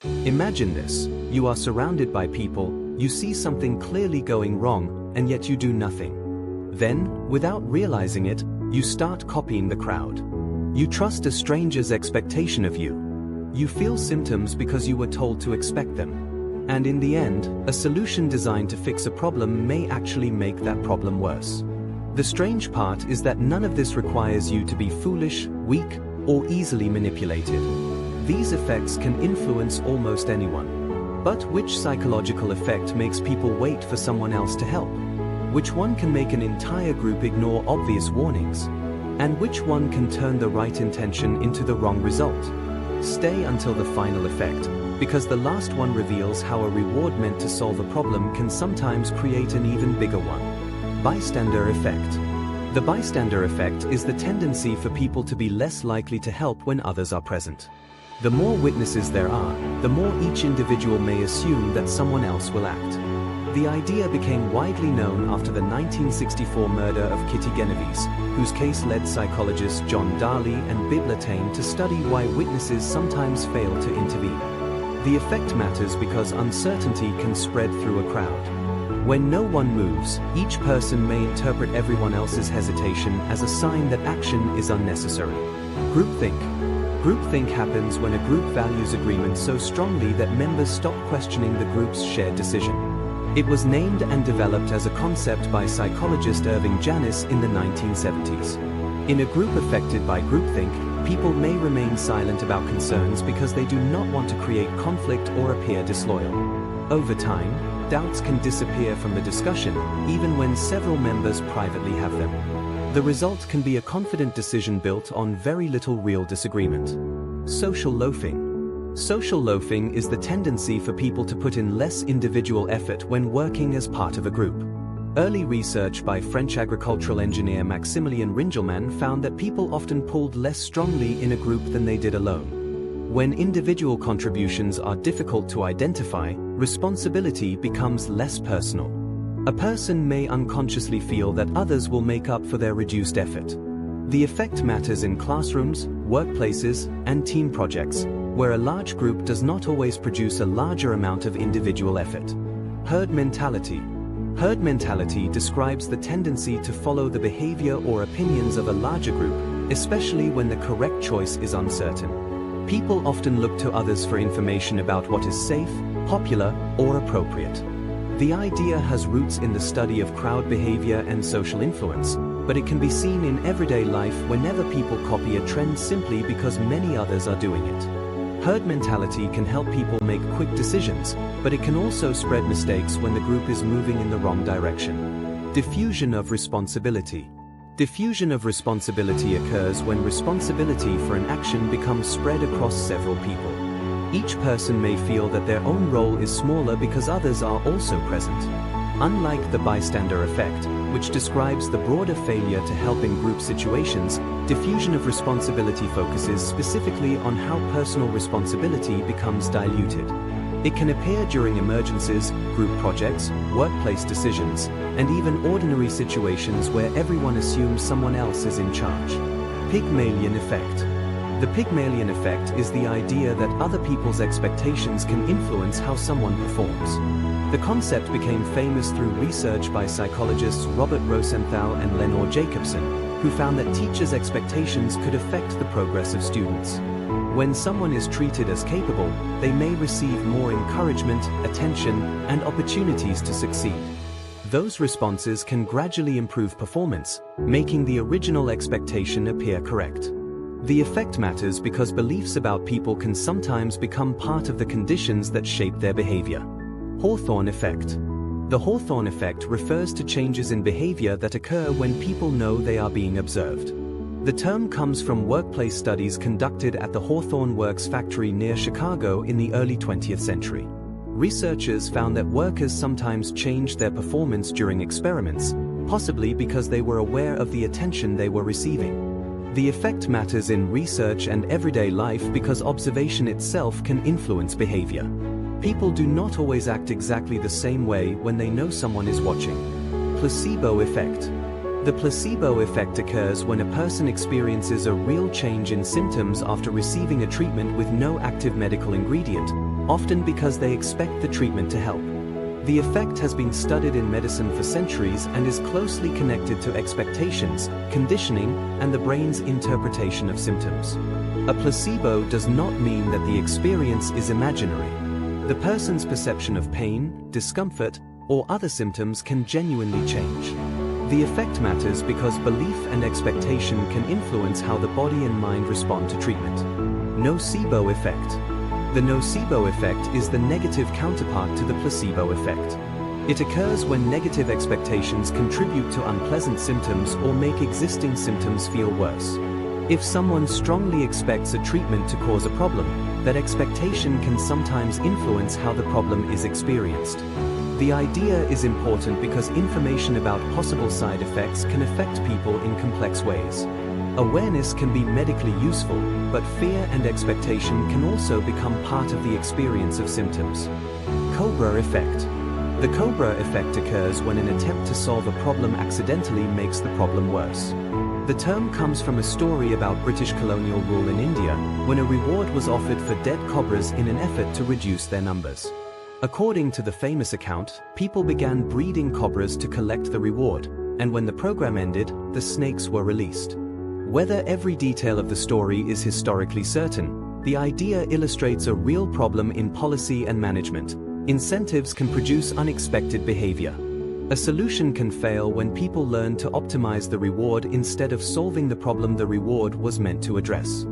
Imagine this: you are surrounded by people, you see something clearly going wrong, and yet you do nothing. Then, without realizing it, you start copying the crowd. You trust a stranger's expectation of you. You feel symptoms because you were told to expect them. And in the end, a solution designed to fix a problem may actually make that problem worse. The strange part is that none of this requires you to be foolish, weak, or easily manipulated. These effects can influence almost anyone. But which psychological effect makes people wait for someone else to help? Which one can make an entire group ignore obvious warnings? And which one can turn the right intention into the wrong result? Stay until the final effect, because the last one reveals how a reward meant to solve a problem can sometimes create an even bigger one. Bystander Effect. The bystander effect is the tendency for people to be less likely to help when others are present. The more witnesses there are, the more each individual may assume that someone else will act. The idea became widely known after the 1964 murder of Kitty Genovese, whose case led psychologists John Darley and Biblatain to study why witnesses sometimes fail to intervene. The effect matters because uncertainty can spread through a crowd. When no one moves, each person may interpret everyone else's hesitation as a sign that action is unnecessary. Groupthink. Groupthink happens when a group values agreement so strongly that members stop questioning the group's shared decision. It was named and developed as a concept by psychologist Irving Janis in the 1970s. In a group affected by groupthink, people may remain silent about concerns because they do not want to create conflict or appear disloyal. Over time, doubts can disappear from the discussion, even when several members privately have them. The result can be a confident decision built on very little real disagreement. Social loafing. Social loafing is the tendency for people to put in less individual effort when working as part of a group. Early research by French agricultural engineer Maximilien Ringelmann found that people often pulled less strongly in a group than they did alone. When individual contributions are difficult to identify, responsibility becomes less personal. A person may unconsciously feel that others will make up for their reduced effort. The effect matters in classrooms, workplaces, and team projects, where a large group does not always produce a larger amount of individual effort. Herd mentality. Herd mentality describes the tendency to follow the behavior or opinions of a larger group, especially when the correct choice is uncertain. People often look to others for information about what is safe, popular, or appropriate. The idea has roots in the study of crowd behavior and social influence, but it can be seen in everyday life whenever people copy a trend simply because many others are doing it. Herd mentality can help people make quick decisions, but it can also spread mistakes when the group is moving in the wrong direction. Diffusion of responsibility. Diffusion of responsibility occurs when responsibility for an action becomes spread across several people. Each person may feel that their own role is smaller because others are also present. Unlike the bystander effect, which describes the broader failure to help in group situations, diffusion of responsibility focuses specifically on how personal responsibility becomes diluted. It can appear during emergencies, group projects, workplace decisions, and even ordinary situations where everyone assumes someone else is in charge. Pygmalion Effect. The Pygmalion Effect is the idea that other people's expectations can influence how someone performs. The concept became famous through research by psychologists Robert Rosenthal and Lenore Jacobson, who found that teachers' expectations could affect the progress of students. When someone is treated as capable, they may receive more encouragement, attention, and opportunities to succeed. Those responses can gradually improve performance, making the original expectation appear correct. The effect matters because beliefs about people can sometimes become part of the conditions that shape their behavior. Hawthorne Effect. The Hawthorne Effect refers to changes in behavior that occur when people know they are being observed. The term comes from workplace studies conducted at the Hawthorne Works factory near Chicago in the early 20th century. Researchers found that workers sometimes changed their performance during experiments, possibly because they were aware of the attention they were receiving. The effect matters in research and everyday life because observation itself can influence behavior. People do not always act exactly the same way when they know someone is watching. Placebo Effect. The placebo effect occurs when a person experiences a real change in symptoms after receiving a treatment with no active medical ingredient, often because they expect the treatment to help. The effect has been studied in medicine for centuries and is closely connected to expectations, conditioning, and the brain's interpretation of symptoms. A placebo does not mean that the experience is imaginary. The person's perception of pain, discomfort, or other symptoms can genuinely change. The effect matters because belief and expectation can influence how the body and mind respond to treatment. Nocebo effect. The nocebo effect is the negative counterpart to the placebo effect. It occurs when negative expectations contribute to unpleasant symptoms or make existing symptoms feel worse. If someone strongly expects a treatment to cause a problem, that expectation can sometimes influence how the problem is experienced. The idea is important because information about possible side effects can affect people in complex ways. Awareness can be medically useful, but fear and expectation can also become part of the experience of symptoms. Cobra effect. The Cobra effect occurs when an attempt to solve a problem accidentally makes the problem worse. The term comes from a story about British colonial rule in India, when a reward was offered for dead cobras in an effort to reduce their numbers. According to the famous account, people began breeding cobras to collect the reward, and when the program ended, the snakes were released. Whether every detail of the story is historically certain, the idea illustrates a real problem in policy and management. Incentives can produce unexpected behavior. A solution can fail when people learn to optimize the reward instead of solving the problem the reward was meant to address.